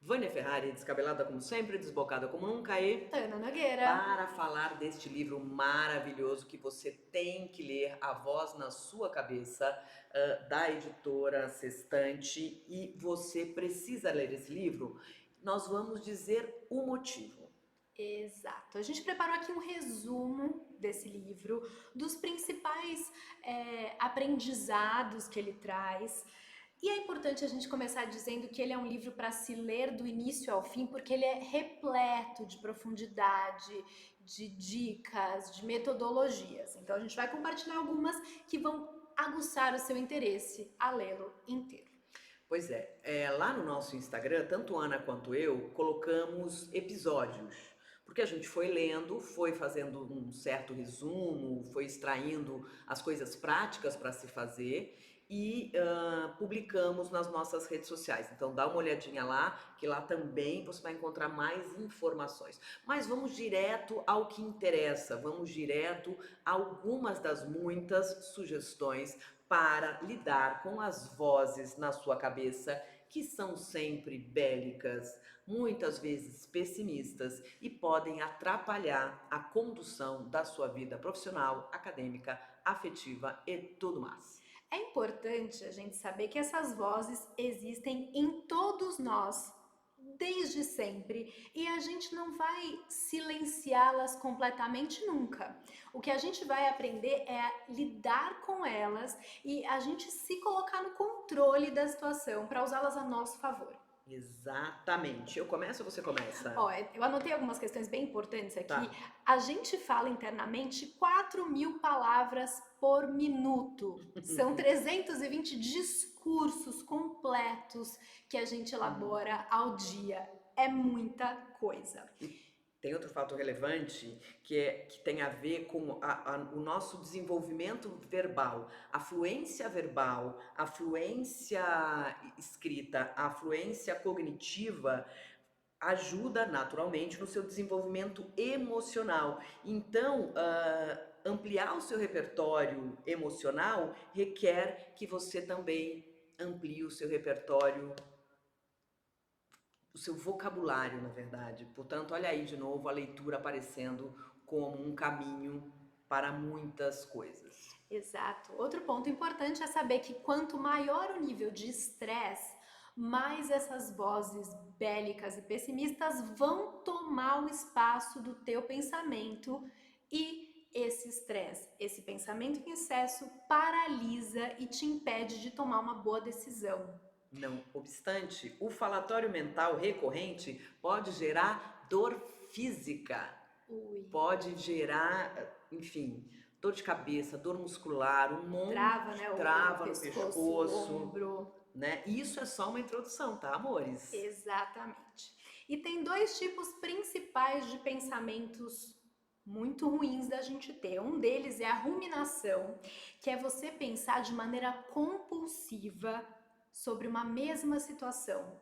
Vânia Ferrari, descabelada como sempre, desbocada como nunca e Ana Nogueira. para falar deste livro maravilhoso que você tem que ler, A Voz na Sua Cabeça, da editora Sextante, e você precisa ler esse livro. Nós vamos dizer o motivo. Exato. A gente preparou aqui um resumo desse livro, dos principais aprendizados que ele traz. E é importante a gente começar dizendo que ele é um livro para se ler do início ao fim, porque ele é repleto de profundidade, de dicas, de metodologias. Então a gente vai compartilhar algumas que vão aguçar o seu interesse a lê-lo inteiro. Pois é, lá no nosso Instagram, tanto Ana quanto eu colocamos episódios, porque a gente foi lendo, foi fazendo um certo resumo, foi extraindo as coisas práticas para se fazer e publicamos nas nossas redes sociais. Então dá uma olhadinha lá, que lá também você vai encontrar mais informações. Mas vamos direto ao que interessa, vamos direto a algumas das muitas sugestões para lidar com as vozes na sua cabeça que são sempre bélicas, muitas vezes pessimistas e podem atrapalhar a condução da sua vida profissional, acadêmica, afetiva e tudo mais. É importante a gente saber que essas vozes existem em todos nós, desde sempre, e a gente não vai silenciá-las completamente nunca. O que a gente vai aprender é a lidar com elas e a gente se colocar no controle da situação para usá-las a nosso favor. Exatamente. Eu começo ou você começa? Ó, eu anotei algumas questões bem importantes aqui. Tá. A gente fala internamente 4.000 palavras por minuto. São 320 discursos completos que a gente elabora ao dia. É muita coisa. Tem outro fato relevante que tem a ver com o nosso desenvolvimento verbal, a fluência escrita, a fluência cognitiva ajuda naturalmente no seu desenvolvimento emocional. Então, ampliar o seu repertório emocional requer que você também amplie o seu repertório, o seu vocabulário, na verdade. Portanto, olha aí de novo a leitura aparecendo como um caminho para muitas coisas. Exato. Outro ponto importante é saber que quanto maior o nível de estresse, mais essas vozes bélicas e pessimistas vão tomar o espaço do teu pensamento e esse estresse, esse pensamento em excesso paralisa e te impede de tomar uma boa decisão. Não obstante, o falatório mental recorrente pode gerar dor física, Ui. pode gerar, enfim, dor de cabeça, dor muscular, um monte Trava, né? trava O no pescoço, o pescoço, ombro. né? E isso é só uma introdução, tá, amores? Exatamente. E tem dois tipos principais de pensamentos muito ruins da gente ter. Um deles é a ruminação, que é você pensar de maneira compulsiva sobre uma mesma situação.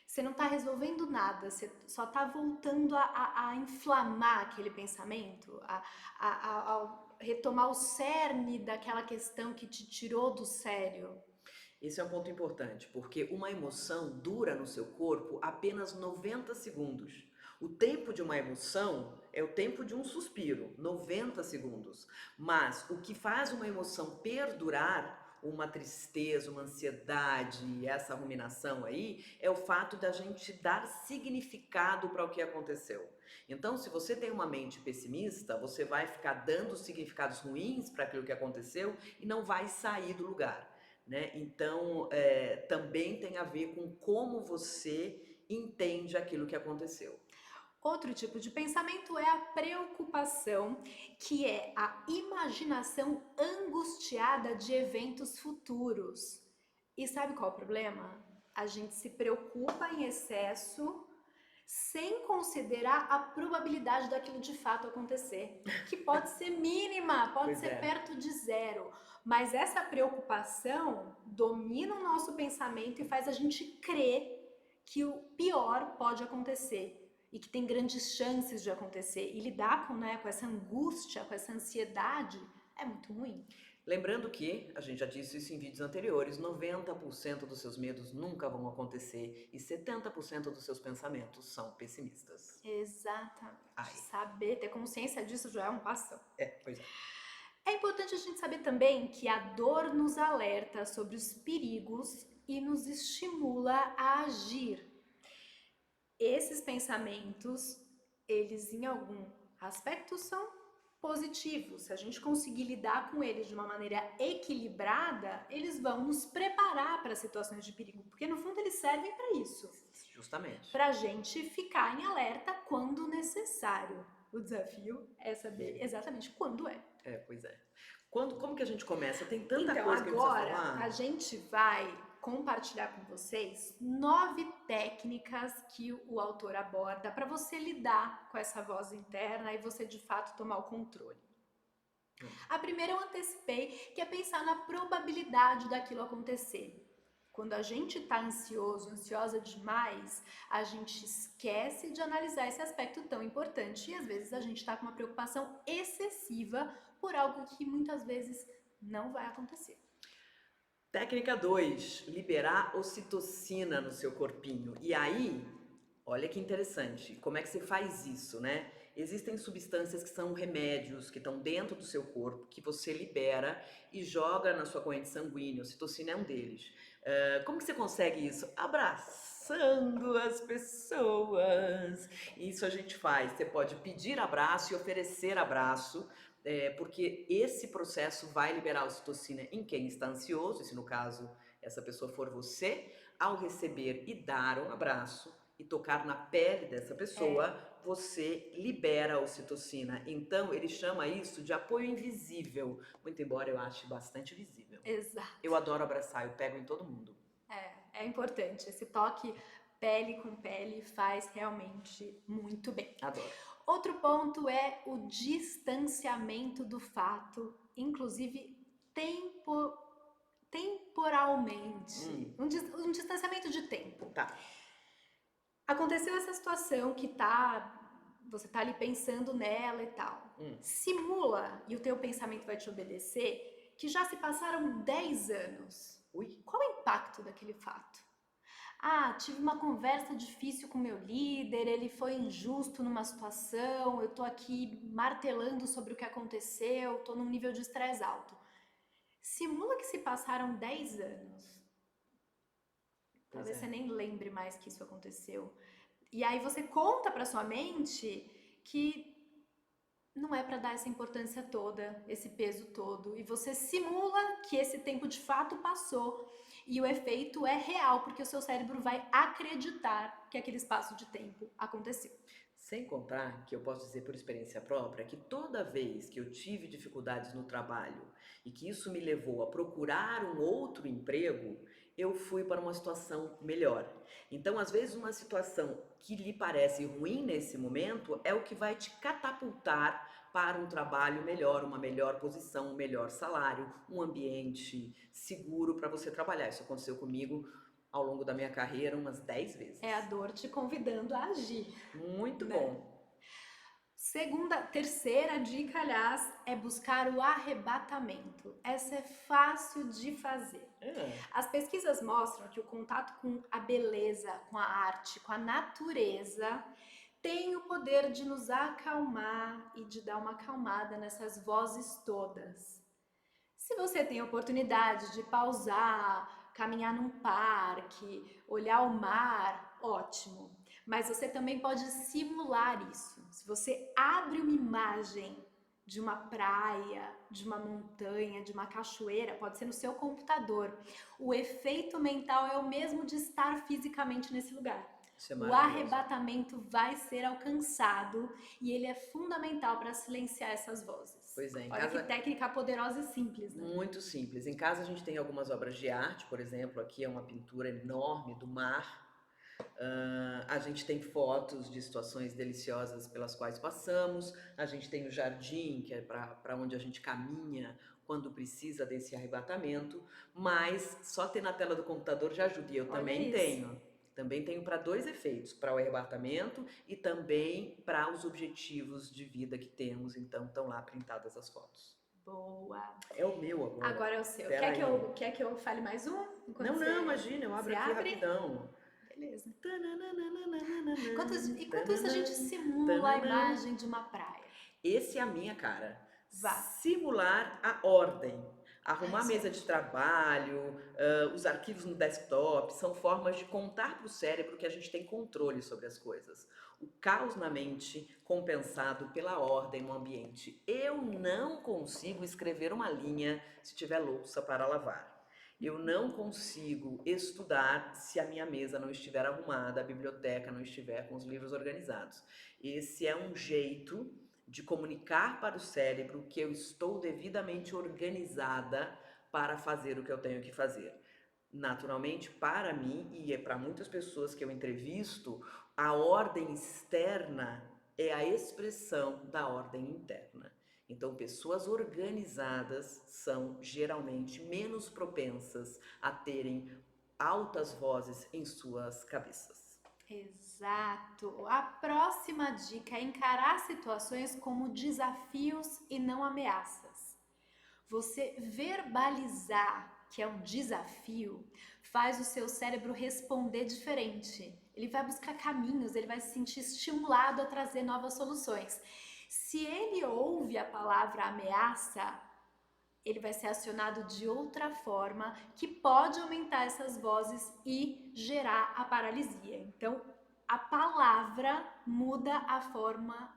Você não está resolvendo nada, você só está voltando a inflamar aquele pensamento, a retomar o cerne daquela questão que te tirou do sério. Esse é um ponto importante, porque uma emoção dura no seu corpo apenas 90 segundos. O tempo de uma emoção é o tempo de um suspiro, 90 segundos. Mas o que faz uma emoção perdurar, uma tristeza, uma ansiedade, essa ruminação aí, é o fato da gente dar significado para o que aconteceu. Então, se você tem uma mente pessimista, você vai ficar dando significados ruins para aquilo que aconteceu e não vai sair do lugar. Né? Então, também tem a ver com como você entende aquilo que aconteceu. Outro tipo de pensamento é a preocupação, que é a imaginação angustiada de eventos futuros. E sabe qual é o problema? A gente se preocupa em excesso sem considerar a probabilidade daquilo de fato acontecer, que pode ser mínima, pode Pois ser é. perto de zero, mas essa preocupação domina o nosso pensamento e faz a gente crer que o pior pode acontecer e que tem grandes chances de acontecer. E lidar com essa angústia, com essa ansiedade, é muito ruim. Lembrando que, a gente já disse isso em vídeos anteriores, 90% dos seus medos nunca vão acontecer e 70% dos seus pensamentos são pessimistas. Exatamente. Ai, Saber, ter consciência disso já é um passo. pois é. É importante a gente saber também que a dor nos alerta sobre os perigos e nos estimula a agir. Esses pensamentos, eles em algum aspecto são positivos. Se a gente conseguir lidar com eles de uma maneira equilibrada, eles vão nos preparar para situações de perigo, porque no fundo eles servem para isso, Justamente. para a gente ficar em alerta quando necessário. O desafio é saber exatamente quando é. Pois é. Como que a gente começa? Tem tanta Então, coisa que a gente precisa agora falar. a gente vai compartilhar com vocês 9 técnicas que o autor aborda para você lidar com essa voz interna e você de fato tomar o controle. A primeira eu antecipei, que é pensar na probabilidade daquilo acontecer. Quando a gente está ansioso, ansiosa demais, a gente esquece de analisar esse aspecto tão importante e às vezes a gente está com uma preocupação excessiva por algo que muitas vezes não vai acontecer. Técnica 2, liberar ocitocina no seu corpinho. E aí, olha que interessante, como é que você faz isso, né? Existem substâncias que são remédios, que estão dentro do seu corpo, que você libera e joga na sua corrente sanguínea. Ocitocina é um deles. Como que você consegue isso? Abraçando as pessoas. Isso a gente faz. Você pode pedir abraço e oferecer abraço, porque esse processo vai liberar ocitocina em quem está ansioso, e se no caso essa pessoa for você, ao receber e dar um abraço e tocar na pele dessa pessoa, você libera a ocitocina. Então ele chama isso de apoio invisível, muito embora eu ache bastante visível. Exato. Eu adoro abraçar, eu pego em todo mundo. É importante. Esse toque pele com pele faz realmente muito bem. Adoro. Outro ponto é o distanciamento do fato, inclusive temporalmente. Um distanciamento de tempo. Tá. Aconteceu essa situação que você tá ali pensando nela e tal. Simula, e o teu pensamento vai te obedecer, que já se passaram 10 anos. Qual o impacto daquele fato? Tive uma conversa difícil com meu líder, ele foi injusto numa situação, eu tô aqui martelando sobre o que aconteceu, tô num nível de estresse alto. Simula que se passaram 10 anos. Talvez você nem lembre mais que isso aconteceu. E aí você conta pra sua mente que não é para dar essa importância toda, esse peso todo. E você simula que esse tempo de fato passou. E o efeito é real, porque o seu cérebro vai acreditar que aquele espaço de tempo aconteceu. Sem contar que eu posso dizer por experiência própria que toda vez que eu tive dificuldades no trabalho e que isso me levou a procurar um outro emprego, eu fui para uma situação melhor. Então, às vezes, uma situação que lhe parece ruim nesse momento é o que vai te catapultar para um trabalho melhor, uma melhor posição, um melhor salário, um ambiente seguro para você trabalhar. Isso aconteceu comigo ao longo da minha carreira umas 10 vezes. É a dor te convidando a agir. Muito bom. Terceira dica, aliás, é buscar o arrebatamento. Essa é fácil de fazer. As pesquisas mostram que o contato com a beleza, com a arte, com a natureza, tem o poder de nos acalmar e de dar uma acalmada nessas vozes todas. Se você tem a oportunidade de pausar, caminhar num parque, olhar o mar, ótimo. Mas você também pode simular isso. Se você abre uma imagem de uma praia, de uma montanha, de uma cachoeira, pode ser no seu computador. O efeito mental é o mesmo de estar fisicamente nesse lugar. O arrebatamento vai ser alcançado e ele é fundamental para silenciar essas vozes. Pois é, Olha que técnica poderosa e simples, né? Muito simples. Em casa a gente tem algumas obras de arte, por exemplo, aqui é uma pintura enorme do mar. A gente tem fotos de situações deliciosas pelas quais passamos. A gente tem o jardim, que é para onde a gente caminha quando precisa desse arrebatamento. Mas só ter na tela do computador já ajuda. E eu também tenho. Também tenho para 2 efeitos, para o arrebatamento e também para os objetivos de vida que temos, então estão lá printadas as fotos. Boa. É o meu agora. Agora é o seu. Pera aí. Quer que eu fale mais um? Não, imagina, eu abro você aqui abre? rapidão. Beleza. Tananana, Enquanto isso, a gente simula a tananã. imagem de uma praia. Esse é a minha cara. Vá. Simular a ordem. Arrumar a mesa certo. de trabalho, os arquivos no desktop, são formas de contar para o cérebro que a gente tem controle sobre as coisas. O caos na mente compensado pela ordem no ambiente. Eu não consigo escrever uma linha se tiver louça para lavar. Eu não consigo estudar se a minha mesa não estiver arrumada, a biblioteca não estiver com os livros organizados. Esse é um jeito de comunicar para o cérebro que eu estou devidamente organizada para fazer o que eu tenho que fazer. Naturalmente, para mim e para muitas pessoas que eu entrevisto, a ordem externa é a expressão da ordem interna. Então, pessoas organizadas são geralmente menos propensas a terem altas vozes em suas cabeças. Exato. A próxima dica é encarar situações como desafios e não ameaças. Você verbalizar que é um desafio faz o seu cérebro responder diferente. Ele vai buscar caminhos, ele vai se sentir estimulado a trazer novas soluções. Se ele ouve a palavra ameaça, ele vai ser acionado de outra forma que pode aumentar essas vozes e gerar a paralisia. Então, a palavra muda a forma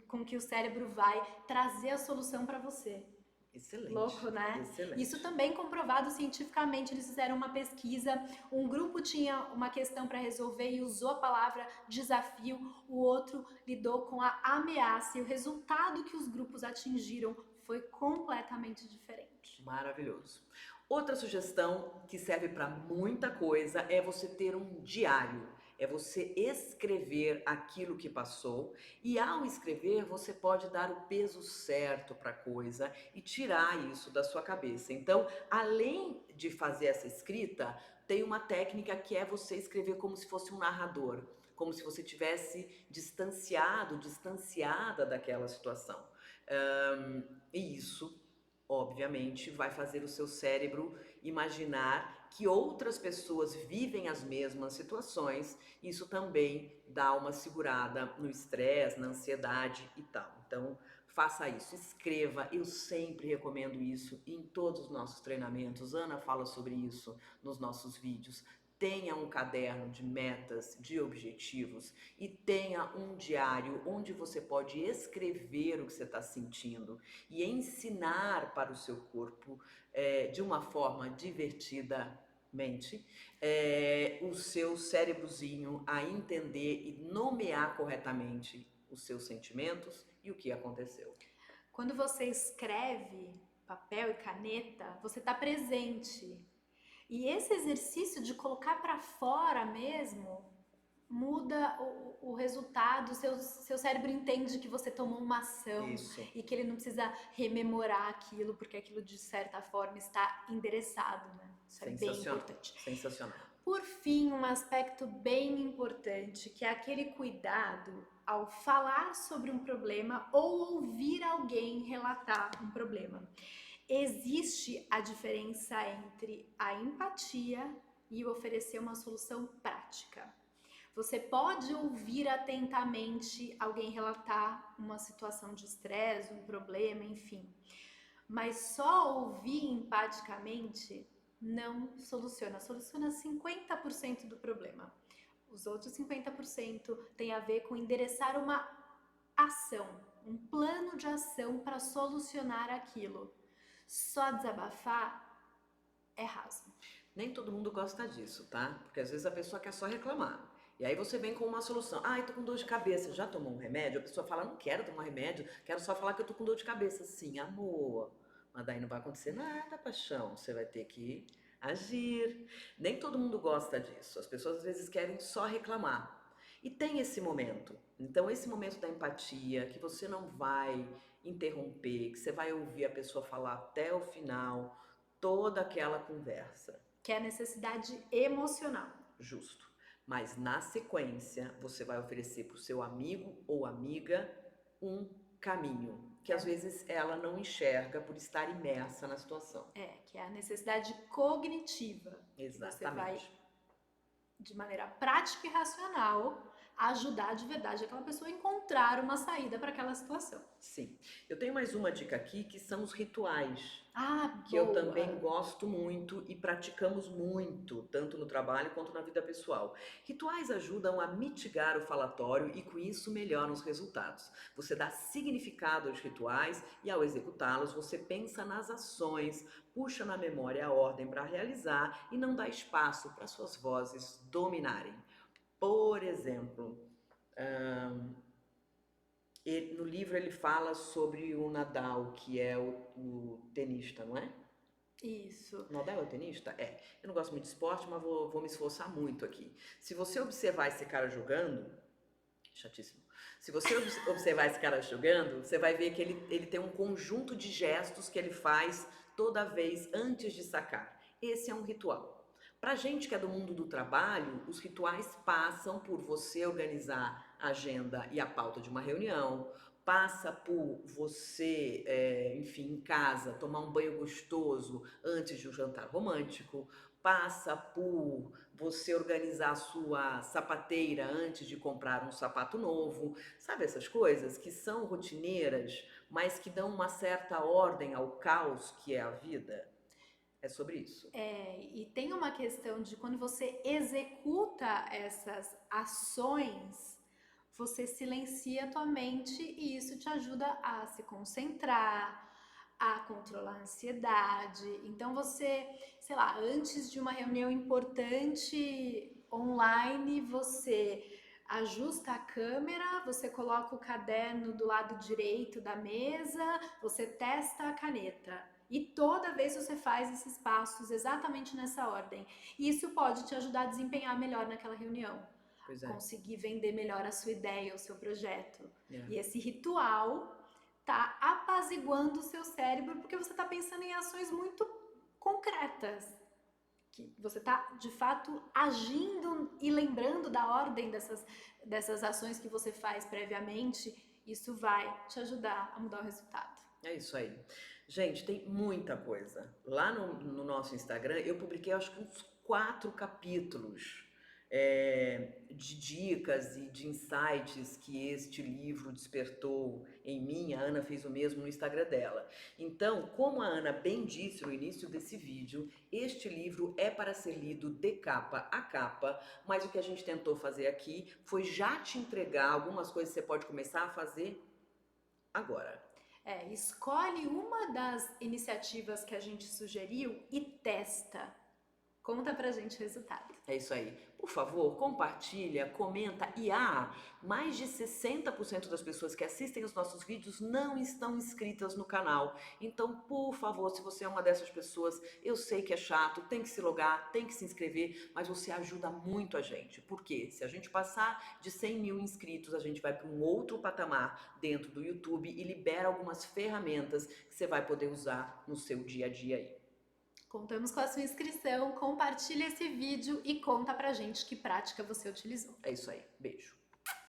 com que o cérebro vai trazer a solução para você. Excelente. Louco, né? Excelente. Isso também comprovado cientificamente. Eles fizeram uma pesquisa, um grupo tinha uma questão para resolver e usou a palavra desafio, o outro lidou com a ameaça e o resultado que os grupos atingiram foi completamente diferente. Maravilhoso. Outra sugestão que serve para muita coisa é você ter um diário. É você escrever aquilo que passou e ao escrever você pode dar o peso certo para a coisa e tirar isso da sua cabeça. Então, além de fazer essa escrita, tem uma técnica que é você escrever como se fosse um narrador, como se você tivesse distanciado, distanciada daquela situação. E isso, obviamente, vai fazer o seu cérebro imaginar que outras pessoas vivem as mesmas situações. Isso também dá uma segurada no estresse, na ansiedade e tal. Então, faça isso, escreva. Eu sempre recomendo isso em todos os nossos treinamentos. Ana fala sobre isso nos nossos vídeos. Tenha um caderno de metas, de objetivos e tenha um diário onde você pode escrever o que você está sentindo e ensinar para o seu corpo de uma forma divertidamente o seu cérebrozinho a entender e nomear corretamente os seus sentimentos e o que aconteceu. Quando você escreve, papel e caneta, você está presente. E esse exercício de colocar para fora mesmo muda o resultado, seu cérebro entende que você tomou uma ação Isso. e que ele não precisa rememorar aquilo, porque aquilo de certa forma está endereçado, né? Isso é bem importante. Sensacional. Por fim, um aspecto bem importante, que é aquele cuidado ao falar sobre um problema ou ouvir alguém relatar um problema. Existe a diferença entre a empatia e oferecer uma solução prática. Você pode ouvir atentamente alguém relatar uma situação de estresse, um problema, enfim. Mas só ouvir empaticamente não soluciona. Soluciona 50% do problema. Os outros 50% tem a ver com endereçar uma ação, um plano de ação para solucionar aquilo. Só desabafar é raso. Nem todo mundo gosta disso, tá? Porque às vezes a pessoa quer só reclamar. E aí você vem com uma solução. Ah, eu tô com dor de cabeça. Já tomou um remédio? A pessoa fala, não quero tomar remédio, quero só falar que eu tô com dor de cabeça. Sim, amor. Mas daí não vai acontecer nada, paixão. Você vai ter que agir. Nem todo mundo gosta disso. As pessoas às vezes querem só reclamar. E tem esse momento. Então, esse momento da empatia, que você não vai interromper, que você vai ouvir a pessoa falar até o final, toda aquela conversa. Que é a necessidade emocional. Justo. Mas na sequência, você vai oferecer para o seu amigo ou amiga um caminho, que às É. vezes ela não enxerga por estar imersa na situação. Que é a necessidade cognitiva, que você vai, Exatamente. de maneira prática e racional, ajudar de verdade aquela pessoa a encontrar uma saída para aquela situação. Sim. Eu tenho mais uma dica aqui que são os rituais, Ah, que eu também boa! gosto muito e praticamos muito, tanto no trabalho quanto na vida pessoal. Rituais ajudam a mitigar o falatório e com isso melhoram os resultados. Você dá significado aos rituais e ao executá-los, você pensa nas ações, puxa na memória a ordem para realizar e não dá espaço para suas vozes dominarem. Por exemplo, no livro ele fala sobre o Nadal, que é o tenista, não é? Isso. O Nadal é o tenista? É. Eu não gosto muito de esporte, mas vou me esforçar muito aqui. Se você observar esse cara jogando, chatíssimo. Se você observar esse cara jogando, você vai ver que ele tem um conjunto de gestos que ele faz toda vez antes de sacar. Esse é um ritual. Pra gente que é do mundo do trabalho, os rituais passam por você organizar a agenda e a pauta de uma reunião, passa por você, enfim, em casa, tomar um banho gostoso antes de um jantar romântico, passa por você organizar a sua sapateira antes de comprar um sapato novo, sabe essas coisas que são rotineiras, mas que dão uma certa ordem ao caos que é a vida? É sobre isso. E tem uma questão de quando você executa essas ações, você silencia a tua mente e isso te ajuda a se concentrar, a controlar a ansiedade. Então você, sei lá, antes de uma reunião importante online, você ajusta a câmera, você coloca o caderno do lado direito da mesa, você testa a caneta. E toda vez você faz esses passos exatamente nessa ordem. E isso pode te ajudar a desempenhar melhor naquela reunião. Pois é. Conseguir vender melhor a sua ideia, o seu projeto. É. E esse ritual tá apaziguando o seu cérebro porque você tá pensando em ações muito concretas. Que você tá, de fato, agindo e lembrando da ordem dessas ações que você faz previamente. Isso vai te ajudar a mudar o resultado. É isso aí. Gente, tem muita coisa. Lá no nosso Instagram, eu publiquei acho que uns 4 capítulos de dicas e de insights que este livro despertou em mim. A Ana fez o mesmo no Instagram dela. Então, como a Ana bem disse no início desse vídeo, este livro é para ser lido de capa a capa, mas o que a gente tentou fazer aqui foi já te entregar algumas coisas que você pode começar a fazer agora. Escolhe uma das iniciativas que a gente sugeriu e testa. Conta pra gente o resultado. É isso aí. Por favor, compartilha, comenta. E mais de 60% das pessoas que assistem os nossos vídeos não estão inscritas no canal. Então, por favor, se você é uma dessas pessoas, eu sei que é chato, tem que se logar, tem que se inscrever, mas você ajuda muito a gente. Porque se a gente passar de 100 mil inscritos, a gente vai para um outro patamar dentro do YouTube e libera algumas ferramentas que você vai poder usar no seu dia a dia aí. Contamos com a sua inscrição, compartilha esse vídeo e conta pra gente que prática você utilizou. É isso aí. Beijo.